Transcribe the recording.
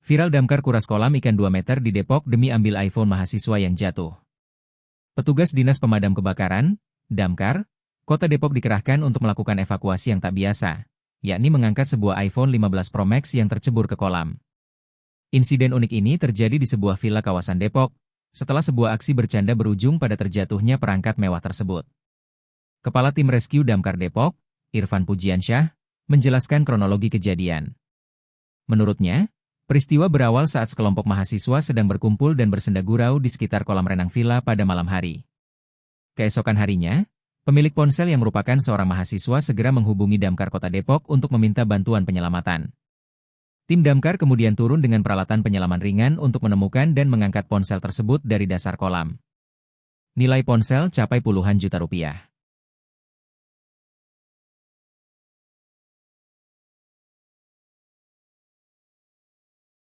Viral damkar kuras kolam ikan 2 meter di Depok demi ambil iPhone mahasiswa yang jatuh. Petugas Dinas Pemadam Kebakaran, Damkar, Kota Depok dikerahkan untuk melakukan evakuasi yang tak biasa, yakni mengangkat sebuah iPhone 15 Pro Max yang tercebur ke kolam. Insiden unik ini terjadi di sebuah villa kawasan Depok, setelah sebuah aksi bercanda berujung pada terjatuhnya perangkat mewah tersebut. Kepala Tim Rescue Damkar Depok, Irfan Pujiansyah, menjelaskan kronologi kejadian. Menurutnya, peristiwa berawal saat sekelompok mahasiswa sedang berkumpul dan bersenda gurau di sekitar kolam renang villa pada malam hari. Keesokan harinya, pemilik ponsel yang merupakan seorang mahasiswa segera menghubungi Damkar Kota Depok untuk meminta bantuan penyelamatan. Tim Damkar kemudian turun dengan peralatan penyelaman ringan untuk menemukan dan mengangkat ponsel tersebut dari dasar kolam. Nilai ponsel capai puluhan juta rupiah.